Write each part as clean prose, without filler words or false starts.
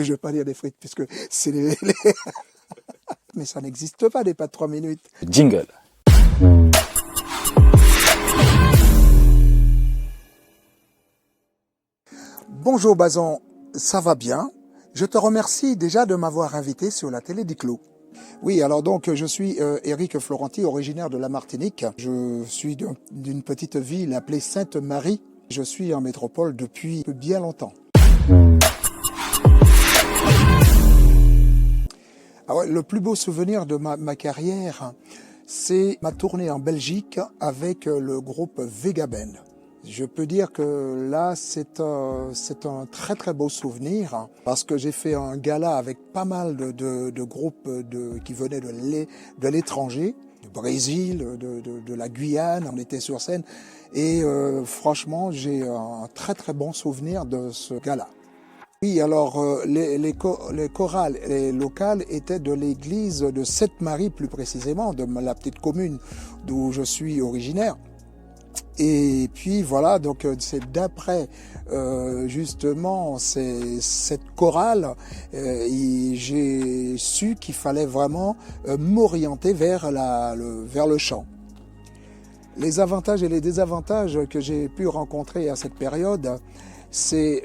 je vais pas dire des frites puisque c'est mais ça n'existe pas des pâtes 3 minutes. Jingle. Bonjour Bazan, ça va bien? Je te remercie déjà de m'avoir invité sur la télé d'Iclo. Oui, alors donc je suis Éric Florenti, originaire de la Martinique. Je suis d'une petite ville appelée Sainte-Marie. Je suis en métropole depuis bien longtemps. Alors, le plus beau souvenir de ma carrière, c'est ma tournée en Belgique avec le groupe Vegaband. Je peux dire que là, c'est un très très beau souvenir parce que j'ai fait un gala avec pas mal de groupes qui venaient de l'étranger, du Brésil, de la Guyane, on était sur scène et franchement, j'ai un très très bon souvenir de ce gala. Oui, alors les chorales locales étaient de l'église de Sainte-Marie plus précisément, de la petite commune d'où je suis originaire. Et puis voilà, donc c'est d'après justement cette chorale, j'ai su qu'il fallait vraiment m'orienter vers le chant. Les avantages et les désavantages que j'ai pu rencontrer à cette période, c'est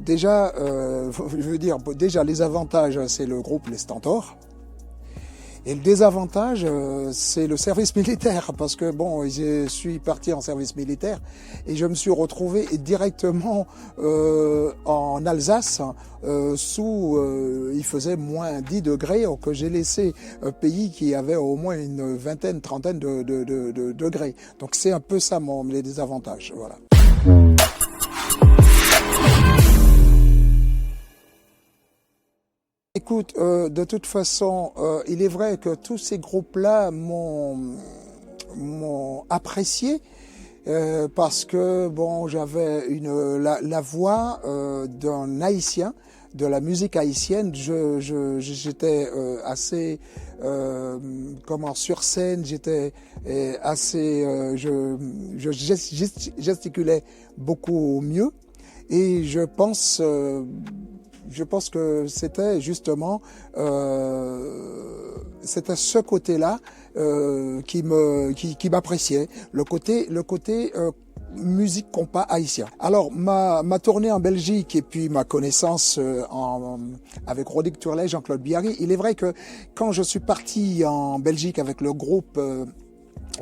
déjà les avantages, c'est le groupe Les Stentors. Et le désavantage, c'est le service militaire, parce que bon, je suis parti en service militaire et je me suis retrouvé directement en Alsace, il faisait moins 10 degrés, que j'ai laissé un pays qui avait au moins une vingtaine, trentaine de degrés. Donc c'est un peu ça les désavantages, voilà. Écoute, de toute façon, il est vrai que tous ces groupes-là m'ont apprécié parce que bon, j'avais la voix d'un Haïtien, de la musique haïtienne. J'étais assez sur scène, j'étais assez, je gesticulais beaucoup mieux et je pense que c'était justement c'était ce côté-là qui m'appréciait, le côté musique compas haïtien. Alors ma tournée en Belgique et puis ma connaissance avec Rodrigue Turlet, Jean-Claude Biarri, il est vrai que quand je suis parti en Belgique avec le groupe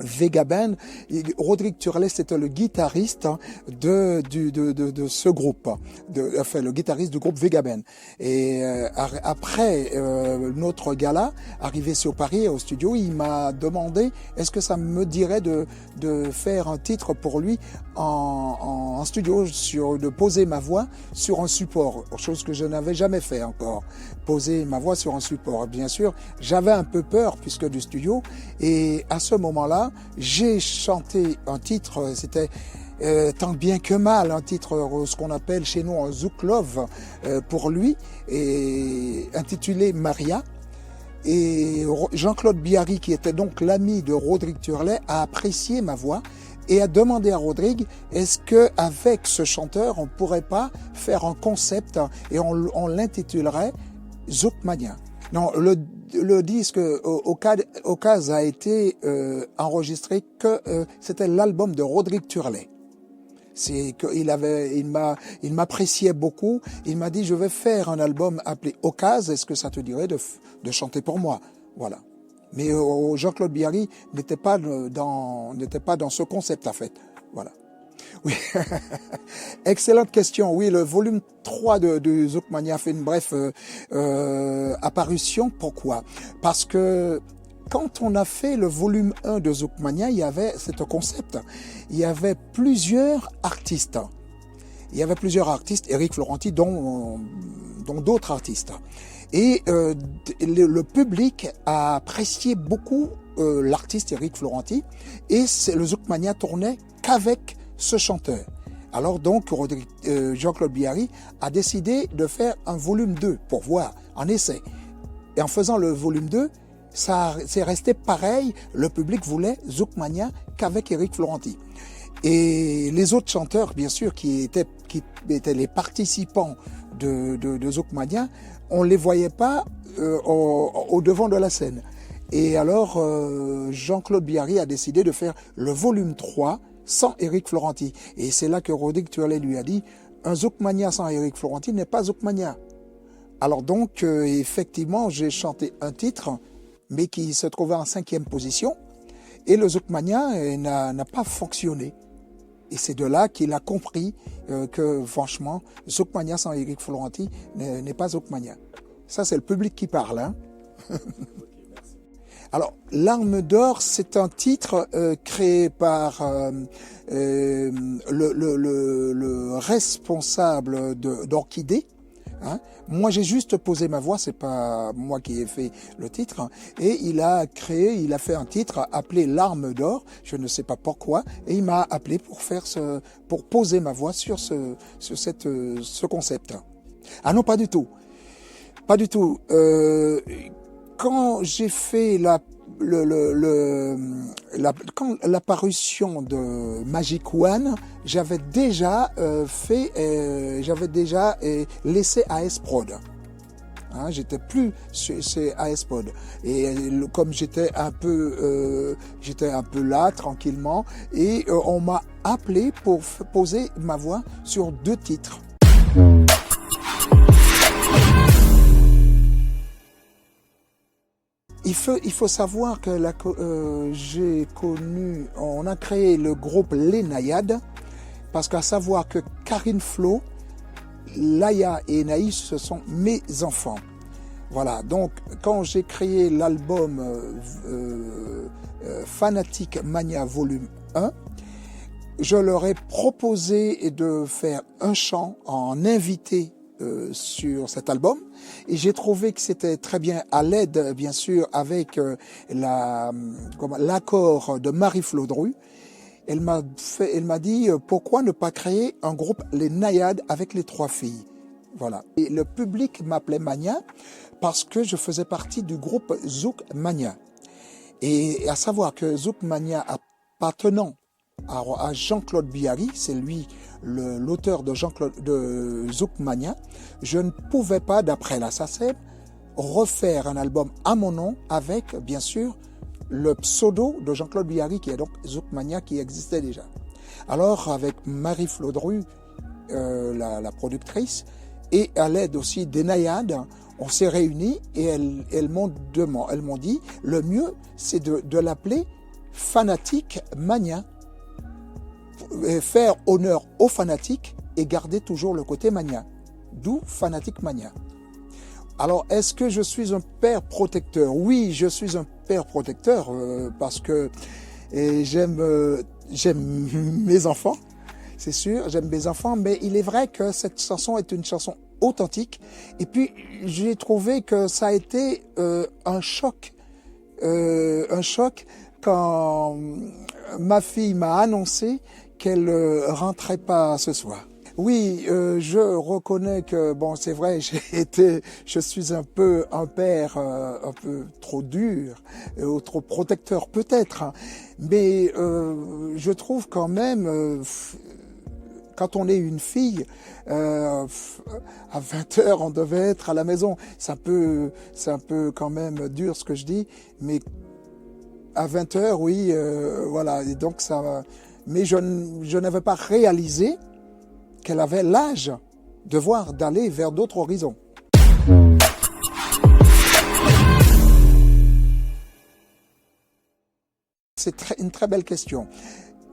Vegaband, Rodrigue Turlet c'était le guitariste de ce groupe, le guitariste du groupe Vegaband. Et après notre gala, arrivé sur Paris au studio, il m'a demandé est-ce que ça me dirait de faire un titre pour lui en studio, de poser ma voix sur un support, chose que je n'avais jamais fait encore, poser ma voix sur un support. Et bien sûr, j'avais un peu peur puisque du studio, et à ce moment-là, j'ai chanté un titre, c'était tant bien que mal, un titre, ce qu'on appelle chez nous un zouk love pour lui, et intitulé Maria. Et Jean-Claude Biarri, qui était donc l'ami de Rodrigue Turlet, a apprécié ma voix et a demandé à Rodrigue, est-ce que avec ce chanteur, on pourrait pas faire un concept et on l'intitulerait Zoukmania. Non, le disque Ocase a été enregistré que c'était l'album de Rodrigue Turlet. C'est il m'appréciait beaucoup. Il m'a dit je vais faire un album appelé Ocase. Est-ce que ça te dirait de chanter pour moi? Voilà. Mais Jean-Claude Biarri n'était pas dans ce concept en fait. Voilà. Oui, excellente question. Oui, le volume 3 de Zoukmania fait une bref apparition. Pourquoi? Parce que quand on a fait le volume 1 de Zoukmania, il y avait ce concept. Il y avait plusieurs artistes. Éric Florenti, dont d'autres artistes. Et le public a apprécié beaucoup l'artiste Éric Florenti. Et le Zoukmania tournait qu'avec ce chanteur. Alors donc, Jean-Claude Biarri a décidé de faire un volume 2 pour voir, en essai. Et en faisant le volume 2, c'est resté pareil. Le public voulait Zoukmania qu'avec Éric Florenti. Et les autres chanteurs, bien sûr, qui étaient les participants de Zoukmania, on ne les voyait pas au devant de la scène. Et alors, Jean-Claude Biary a décidé de faire le volume 3 sans Éric Florenti. Et c'est là que Rodrigue Turlet lui a dit, un Zoukmania sans Éric Florenti n'est pas Zoukmania. Alors donc, effectivement, j'ai chanté un titre, mais qui se trouvait en 5e position. Et le Zoukmania n'a pas fonctionné. Et c'est de là qu'il a compris que, franchement, Zoukmania sans Éric Florenti n'est pas Zoukmania. Ça, c'est le public qui parle. Hein. Alors, L'Arme d'Or, c'est un titre créé par le responsable d'Orchidée. Hein. Moi, j'ai juste posé ma voix, c'est pas moi qui ai fait le titre. Hein. Et il a fait un titre appelé L'Arme d'Or. Je ne sais pas pourquoi. Et il m'a appelé pour poser ma voix sur ce concept. Ah non, pas du tout. Pas du tout. Quand j'ai fait l'apparition de Magic One, j'avais déjà laissé AS Prod. Hein, j'étais plus chez AS Prod. Et comme j'étais un peu là tranquillement, et on m'a appelé pour poser ma voix sur 2 titres. Il faut savoir que on a créé le groupe Les Naïades, parce qu'à savoir que Karine Flo, Laïa et Naïs, ce sont mes enfants. Voilà, donc quand j'ai créé l'album Fanatic Mania Volume 1, je leur ai proposé de faire un chant en invité sur cet album, et j'ai trouvé que c'était très bien, à l'aide bien sûr avec l'accord de Marie Flodru. Elle m'a dit pourquoi ne pas créer un groupe Les Naïades avec les 3 filles. Voilà. Et le public m'appelait Mania parce que je faisais partie du groupe Zoukmania. Et à savoir que Zoukmania appartenant à Jean-Claude Biary, c'est lui l'auteur de Zoukmania, je ne pouvais pas, d'après la SACEM, refaire un album à mon nom avec, bien sûr, le pseudo de Jean-Claude Biary, qui est donc Zoukmania, qui existait déjà. Alors, avec Marie Flodru, la productrice, et à l'aide aussi des Naïades, on s'est réunis et elles m'ont dit, le mieux, c'est de l'appeler Fanatic Mania. Faire honneur aux fanatiques et garder toujours le côté mania. D'où Fanatic Mania. Alors, est-ce que je suis un père protecteur? Oui, je suis un père protecteur parce que j'aime mes enfants, c'est sûr, j'aime mes enfants, mais il est vrai que cette chanson est une chanson authentique. Et puis, j'ai trouvé que ça a été un choc quand ma fille m'a annoncé qu'elle rentrait pas ce soir. Oui, je reconnais que, bon, c'est vrai, je suis un peu un père un peu trop dur, ou trop protecteur peut-être, hein, mais je trouve quand même, quand on est une fille, à 20h, on devait être à la maison. C'est un peu quand même dur ce que je dis, mais à 20h, oui, voilà, et donc ça... Mais je n'avais pas réalisé qu'elle avait l'âge d'aller vers d'autres horizons. C'est une très belle question.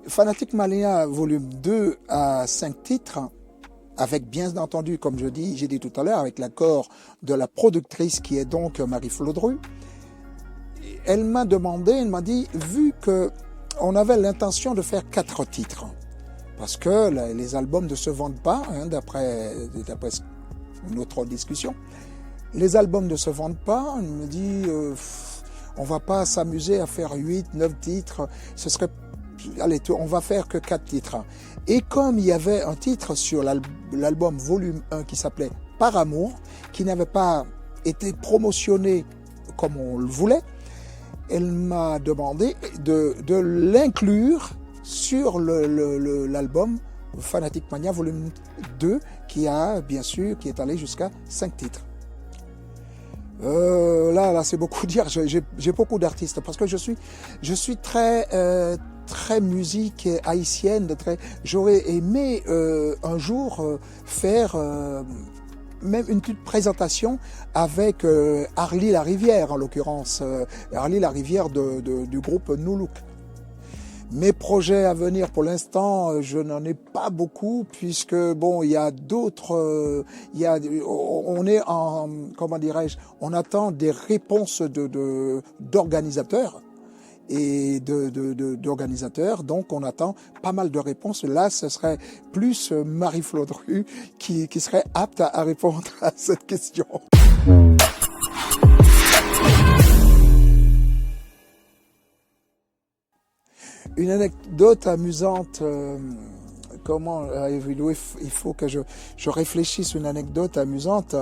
Fanatic Mania volume 2 à 5 titres, avec bien entendu, comme j'ai dit tout à l'heure, avec l'accord de la productrice qui est donc Marie Flodru. Elle m'a dit, vu que on avait l'intention de faire 4 titres, parce que les albums ne se vendent pas, hein, d'après notre discussion. Les albums ne se vendent pas. Elle me dit, on va pas s'amuser à faire 8, 9 titres. Allez, on va faire que 4 titres. Et comme il y avait un titre sur l'album volume 1 qui s'appelait Par Amour, qui n'avait pas été promotionné comme on le voulait, elle m'a demandé de l'inclure sur l'album Fanatic Mania volume 2, qui est allé jusqu'à 5 titres. Là, c'est beaucoup dire. J'ai beaucoup d'artistes parce que je suis très musique haïtienne. J'aurais aimé un jour faire même une petite présentation avec Arlie Larivière, en l'occurrence Arlie Larivière du groupe New Look. Mes projets à venir, pour l'instant, je n'en ai pas beaucoup, puisque bon, il y a d'autres, on est en, comment dirais-je, on attend des réponses d'organisateurs et d'organisateurs, donc on attend pas mal de réponses. Là, ce serait plus Marie-Flo Dru qui serait apte à répondre à cette question. Une anecdote amusante, il faut que je réfléchisse une anecdote amusante.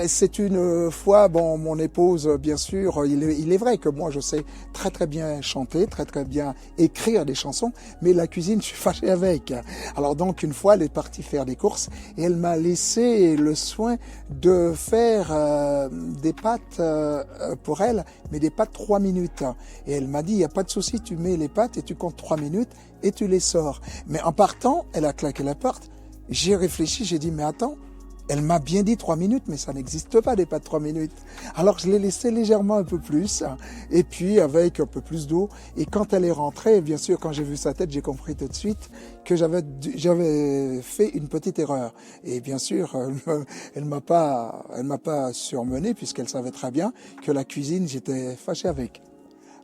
C'est une fois, bon, mon épouse, bien sûr, il est vrai que moi je sais très bien chanter, très bien écrire des chansons, mais la cuisine, je suis fâché avec. Alors donc une fois, elle est partie faire des courses et elle m'a laissé le soin de faire des pâtes pour elle, mais des pâtes 3 minutes. Et elle m'a dit, il n'y a pas de souci, tu mets les pâtes et tu comptes 3 minutes et tu les sors. Mais en partant, elle a claqué la porte. J'ai réfléchi, j'ai dit, mais attends, elle m'a bien dit 3 minutes, mais ça n'existe pas des pâtes 3 minutes. Alors je l'ai laissé légèrement un peu plus, et puis avec un peu plus d'eau. Et quand elle est rentrée, bien sûr, quand j'ai vu sa tête, j'ai compris tout de suite que j'avais fait une petite erreur. Et bien sûr, elle m'a pas surmené, puisqu'elle savait très bien que la cuisine, j'étais fâché avec.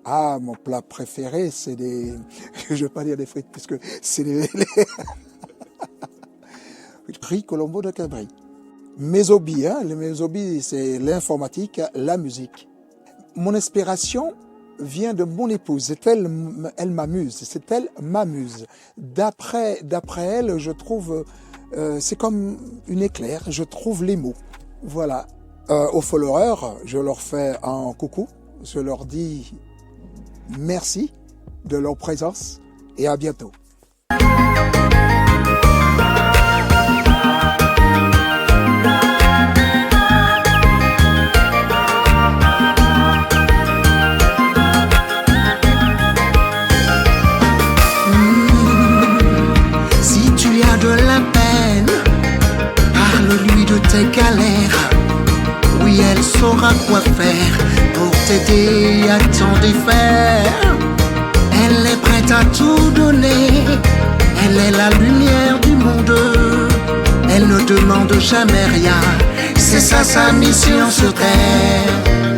Ah, mon plat préféré, c'est je vais pas dire des frites, puisque c'est les riz Colombo de Cabri. Mes hobbies, mes hobbies, c'est l'informatique, la musique. Mon inspiration vient de mon épouse. Elle m'amuse. C'est elle m'amuse. D'après elle, je trouve, c'est comme une éclair. Je trouve les mots. Voilà. Aux followers, je leur fais un coucou. Je leur dis merci de leur présence et à bientôt. Tes galères, oui, elle saura quoi faire pour t'aider à t'en défaire. Elle est prête à tout donner, elle est la lumière du monde. Elle ne demande jamais rien, c'est ça sa mission sur terre.